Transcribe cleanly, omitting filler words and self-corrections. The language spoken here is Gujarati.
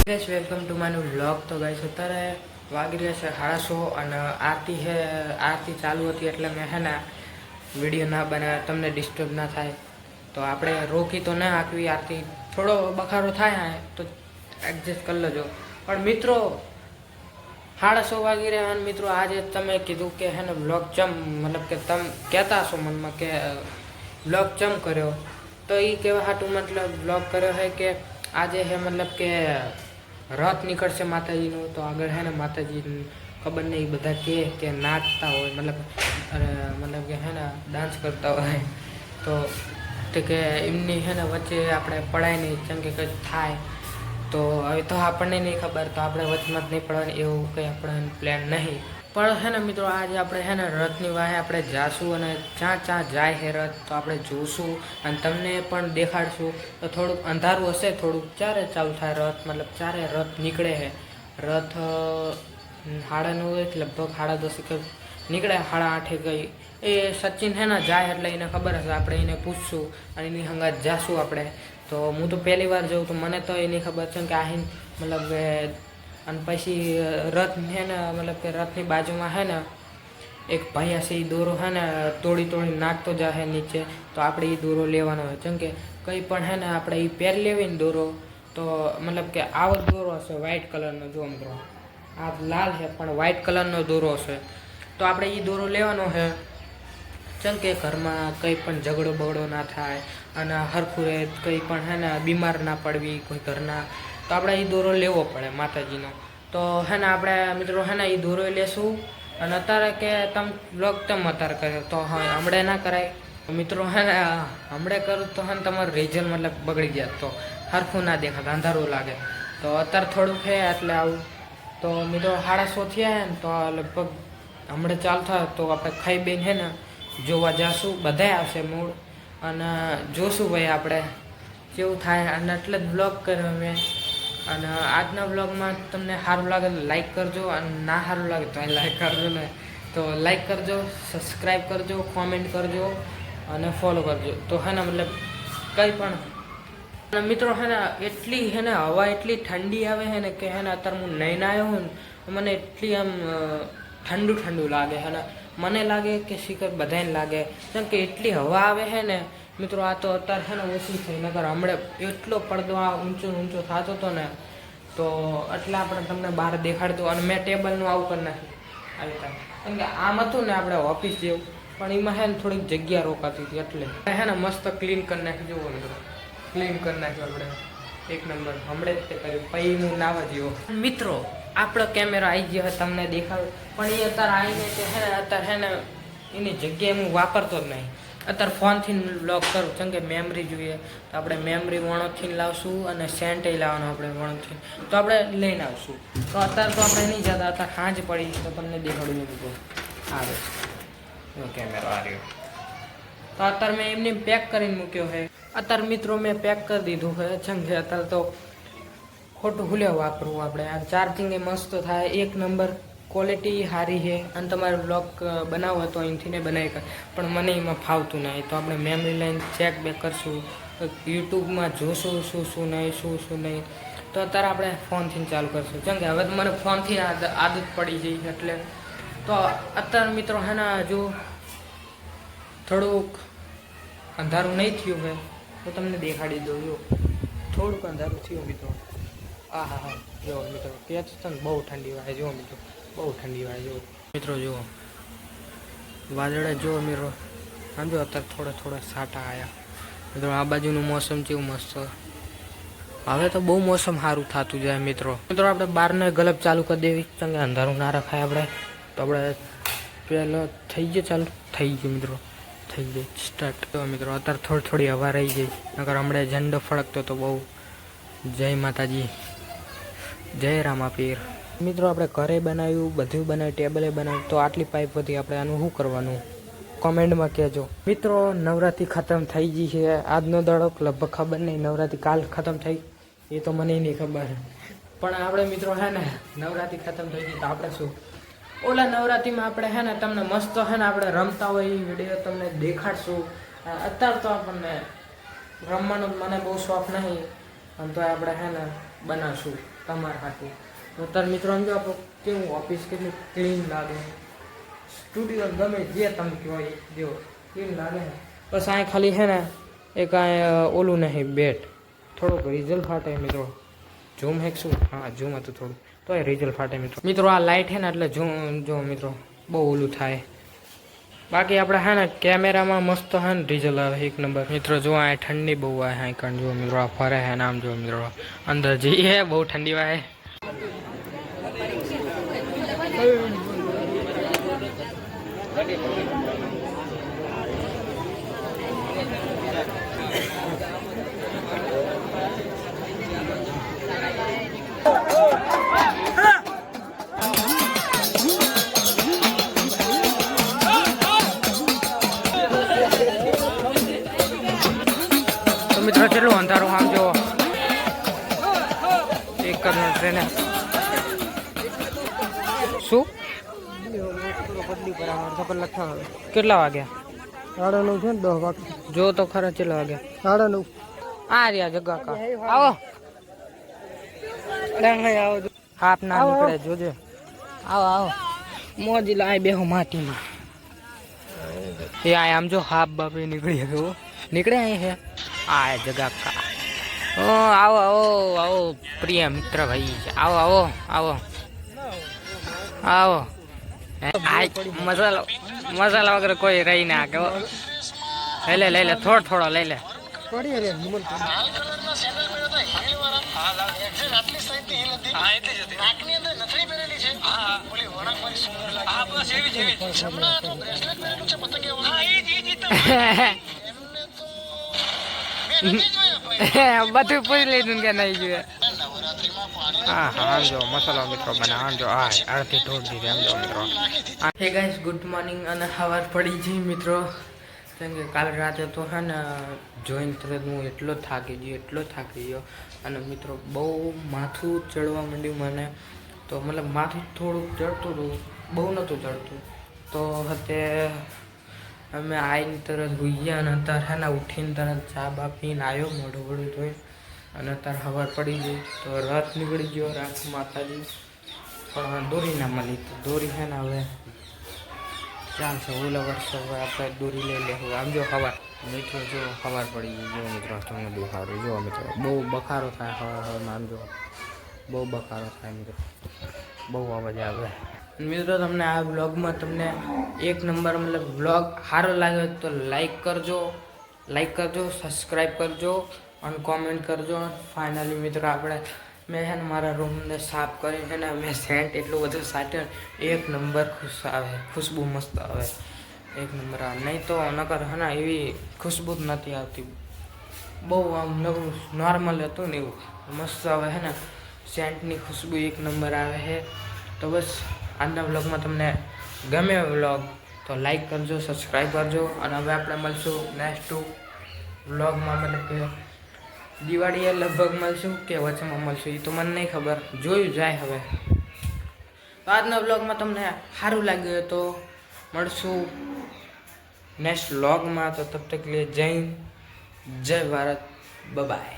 Welcome to my vlog. તો ગાઈસ અત્યારે વાગી રહ્યા છે 6:30 અને આરતી ચાલુ હતી એટલે મેં હે ને વિડીયો ના બનાવ્યા, તમને ડિસ્ટર્બ ના થાય તો આપણે રોકી તો ના આપવી. આરતી થોડો બખારો થાય તો એડજસ્ટ કરી લેજો. પણ મિત્રો 6:30 વાગી રહ્યા અને મિત્રો આજે તમે કીધું કે હે ને વ્લોગ ચમ મતલબ કે તમે કહેતા હશો મનમાં કે વ્લોગ ચમ કર્યો, તો એ કહેવા હાટું મતલબ વ્લોગ કર્યો છે કે આજે હે મતલબ કે રથ નીકળશે માતાજીનું. તો આગળ હે ને માતાજી ખબર નહીં બધા કે નાચતા હોય મતલબ કે હે ને ડાન્સ કરતા હોય તો કે એમની હે ને વચ્ચે આપણે પડાય નહીં, કેમ કે કંઈક થાય તો હવે તો આપણને નહીં ખબર, તો આપણે વચમાં જ નહીં પડવાની એવું કંઈ આપણે પ્લાન નહીં. પણ હે ને મિત્રો આજે આપણે હે ને રથની વાહે આપણે જાશું અને જ્યાં જાય હે રથ તો આપણે જોઈશું અને તમને પણ દેખાડશું. તો થોડુંક અંધારું હશે, થોડુંક ચારે ચાલુ થાય રથ, મતલબ ચારે રથ નીકળે છે. રથ 9:30 લગભગ 10:30 નીકળે, 8:30 ગઈ. એ સચિન હે ને જાય એટલે એને ખબર હશે, આપણે એને પૂછશું અને એની હંગાત જાશું આપણે. તો હું તો પહેલી વાર જાઉં તો મને તો એની ખબર છે કે આહીન મતલબ અને પછી રથ હે ને મતલબ કે રથની બાજુમાં હે ને એક ભાઈ હશે, એ દોરો હે ને તોડી નાખતો જાય નીચે. તો આપણે એ દોરો લેવાનો હોય, જેમ કે કંઈ પણ હે ને આપણે એ પહેરી લેવી ને દોરો, તો મતલબ કે આવો દોરો હશે વ્હાઇટ કલરનો. જો મિત્રો આ લાલ છે પણ વ્હાઇટ કલરનો દોરો હશે, તો આપણે એ દોરો લેવાનો છે. જેમ કે ઘરમાં કંઈ પણ ઝઘડો બગડો ના થાય અને હરખું રહે, કંઈ પણ હે ને બીમાર ના પડવી કોઈ ઘરના, તો આપણે એ દોરો લેવો પડે માતાજીનો. તો હે ને આપણે મિત્રો હે ને એ દોરો લેશું. અને અત્યારે કે તમે વ્લોગ તેમ અત્યારે કર્યો તો હા હમણાં ના કરાય મિત્રો. હે ને હમણાં કરું તો હે ને તમારું રિઝલ્ટ મતલબ બગડી જાય, તો હરખું ના દેખાત, અંધારું લાગે. તો અત્યારે થોડુંક છે એટલે આવું. તો મિત્રો 6:30 થયા ને તો લગભગ હમણાં ચાલુ થાય તો આપણે ખાઈ બેન હે ને જોવા જઈશું. બધાય આવશે મૂળ અને જોશું ભાઈ આપણે કેવું થાય. અને એટલે જ બ્લોગ કર્યો મેં. અને આજના બ્લોગમાં તમને સારું લાગે તો લાઈક કરજો, અને ના સારું લાગે તો લાઈક કરજો ને. તો લાઈક કરજો, સબસ્ક્રાઈબ કરજો, કોમેન્ટ કરજો અને ફોલો કરજો. તો હે ને મતલબ કંઈ પણ. અને મિત્રો હે ને એટલી હે ને હવા એટલી ઠંડી આવે છે ને કે હે ને અત્યારે હું નહીં આવ્યો હોય ને મને એટલી આમ ઠંડુ લાગે છે ને. મને લાગે કે શીખર બધાને લાગે, કેમ કે એટલી હવા આવે છે ને મિત્રો. આ તો અત્યારે છે ને ઓછી થઈ, નકર હમણાં એટલો પડદો આ ઊંચો થતો હતો ને, તો એટલે આપણે તમને બહાર દેખાડતું. અને મેં ટેબલનું આવું કરી નાખ્યું આવી રીતે, કેમ કે આમ હતું ને આપણે ઓફિસ જેવું, પણ એમાં હે ને થોડીક જગ્યા રોકાતી હતી એટલે હે ને મસ્ત ક્લીન કરી નાખી. જુઓ મિત્રો ક્લીન કરી નાખ્યું આપણે એક નંબર. હમણાં જ તે કર્યું, પછી હું નાવા જેવો. મિત્રો આપણો કેમેરો આવી ગયો તમને દેખાડું, પણ એ અત્યારે આવીને કે હે ને અત્યારે હે ને એની જગ્યાએ હું વાપરતો જ નહીં. અત્યારે ફોનથી વ્લોગ કરું, કેમ કે મેમરી જોઈએ તો આપણે મેમરી વણોથી લાવશું અને સેન્ટ લાવવાનો આપણે વણોથી, તો આપણે લઈને આવશું. તો અત્યારે તો આપણે નહીં જતા, અત્યારે સાંજ પડી તો તમને દેખાડું બધું આવે કેમેરો આ રહ્યો. તો અત્યારે મેં એમને પેક કરીને મૂક્યો છે. અત્યારે મિત્રો મેં પેક કરી દીધું છે, જેમ કે અત્યારે તો ખોટું ભૂલ્યા વાપરવું આપણે. આ ચાર્જિંગ એ મસ્ત થાય, એક નંબર ક્વોલિટી સારી છે. અને તમારે બ્લોગ બનાવો તો અહીંથી ને બનાવી કર, પણ મને એમાં ફાવતું નહીં. તો આપણે મેમરી લાઈન ચેક બેક કરશું, યુટ્યુબમાં જોશું શું નહીં. તો અત્યારે આપણે ફોનથી ચાલુ કરશું, કેમ કે હવે તો મને ફોનથી આદત પડી જઈ એટલે. તો અત્યારે મિત્રો હે ને જો થોડુંક અંધારું નહીં થયું હોય તો તમને દેખાડી દઉં. જો થોડુંક અંધારું થયું મિત્રો. હા જો મિત્રો કે છે ને બહુ ઠંડી વાય. જુઓ મિત્રો બહુ ઠંડી વાય. જુઓ મિત્રો જુઓ વાદળે જુઓ મિત્રો, સમજો અત્યારે થોડા સાટા આવ્યા મિત્રો. આ બાજુનું મોસમ કેવું મસ્ત. હવે તો બહુ મોસમ સારું થતું જાય મિત્રો. આપણે બહારને ગલપ ચાલુ કરી દેવી, કેમ કે અંધારું ના રખાય આપણે. તો આપણે પહેલો થઈ ગયો ચાલુ, થઈ ગયું મિત્રો, થઈ જાય સ્ટાર્ટ. તો મિત્રો અત્યારે થોડી હવા રહી ગઈ, નકર હમણાં ઝંડો ફળકતો તો બહુ. જય માતાજી, જય રામાપીર. મિત્રો આપણે ઘરે બનાવ્યું, બધું બનાવ્યું, ટેબલે બનાવ્યું, તો આટલી પાઇપ હતી આપણે આનું શું કરવાનું કોમેન્ટમાં કહેજો. મિત્રો નવરાત્રિ ખતમ થઈ ગઈ છે. આજનો દાડો લગભગ ખબર નહીં, નવરાત્રિ કાલ ખતમ થઈ એ તો મને નહીં ખબર. પણ આપણે મિત્રો હે ને નવરાત્રિ ખતમ થઈ ગઈ તો આપણે શું ઓલા નવરાત્રિમાં આપણે હે ને તમને મસ્ત હે ને આપણે રમતા હોય એ વિડીયો તમને દેખાડશું. અત્યારે તો આપણને રમવાનો મને બહુ શોખ નહીં, અને તો આપણે હે ને બનાવશું તમારા હાટું. તો અત્યારે મિત્રો સમજો આપણું કેવું ઓફિસ કેટલું ક્લીન લાગે, સ્ટુડિયો ગમે જે તમે કહો એ જો ક્લીન લાગે ને. બસ આ ખાલી છે ને એ કાંઈ ઓલું નહીં બેટ થોડુંક રિઝલ્ટ ફાટે મિત્રો. ઝૂમ હેક શું? હા ઝૂમ હતું થોડું તો એ રિઝલ્ટ ફાટે મિત્રો. મિત્રો આ લાઇટ છે ને એટલે ઝૂમ જો મિત્રો બહુ ઓલું થાય. બાકી આપણે હે ને કેમેરામાં મસ્ત હે ને રિઝલ્ટ આવે એક નંબર. મિત્રો જો આ ઠંડી બહુ આવે હા કારણ જો મિત્રો આ ફરે હે નામ જો મિત્રો અંદર જઈએ બહુ ઠંડી વાય. મિત્રો કેટલું અંધારું આમ જો એક કરોડ ટ્રેને શું કેટલા વાગ્યા? 9:30 છે ને 10 વાગે જો તો ખરા કેટલા વાગ્યા? 9:30. આ રહ્યા જગ્ગા કા આવો આવો હાફ ના નીકળે જોજે. આવો આવો મોજી લાય બેહો માટીમાં એ આમ જો હાફ બાપે નીકળી ગયો નીકળે અહીં છે આ જગા કા. ઓ આવો આવો આવો પ્રિય મિત્ર ભાઈ આવો આવો આવો આવો. મસાલો મસાલા વગર કોઈ રહી ના કે લઈ લે થોડો લઈ લે. બધું પૂરી લીધું કે નહીં જોઈએ. હા હા જો મસાલો મિત્રો બના જો આ આરતી ઢોળ દીધી આમ જો મિત્રો. હે ગાઈસ ગુડ મોર્નિંગ અને સવાર પડી છે મિત્રો. કેમ કે કાલ રાતે તો હે ને જોઈન તરત હું એટલો થાકી ગયો અને મિત્રો બહુ માથું ચડવા માંડ્યું મને. તો મતલબ માથું થોડુંક ચડતું હતું બહુ નહોતું ચડતું. તો હતે અમે આવીને તરત હોઈ ગયા અને અત્યારે હે ને ઉઠીને તરત ચા બા પીને આવ્યો મોઢું ધોઈ અને અત્યારે સવાર પડી ગઈ. તો રથ નીકળી ગયો રાત માતાજી પણ દોરી ના મળી. તો દોરી છે ને હવે ચાલશે ઓલા વર્ષે હવે આપણે દોરી લઈ લેવું. આમ જો સવાર મિત્રો જો સવાર પડી ગઈ જો મિત્રો તમને દેખાડું જો મિત્રો બહુ બખારો થાય સવારમાં. આમ જો બહુ બખારો થાય મિત્રો બહુ અવાજ આવે. મિત્રો તમને આ વ્લોગમાં તમને એક નંબર મતલબ વ્લોગ સારો લાગ્યો તો લાઈક કરજો સબસ્ક્રાઈબ કરજો અને કોમેન્ટ કરજો. ફાઇનલી મિત્રો આપણે મેં છે ને મારા રૂમને સાફ કરી છે ને મેં સેન્ટ એટલું બધું સાટ્યો એક નંબર ખુશ્બુ મસ્ત આવે એક નંબર આવે. નહીં તો નકર હે ને એવી ખુશ્બુ જ નથી આવતી. બહુ આમ નવું નોર્મલ હતું ને એવું મસ્ત આવે છે ને સેન્ટની ખુશ્બુ એક નંબર આવે છે. તો બસ આજના વ્લોગમાં તમને ગમે વ્લોગ તો લાઈક કરજો સબસ્ક્રાઈબ કરજો અને હવે આપણે મળશું નેક્સ્ટ વ્લોગમાં. મતલબ કે દિવાળીએ લગભગ મળશું કે વચ્ચેમાં મળશું એ તો મને નહીં ખબર જોયું જાય હવે. તો આજના વ્લોગમાં તમને સારું લાગ્યું તો મળશું નેક્સ્ટ વ્લોગમાં. તો તબ તક લે જય ભારત બાય.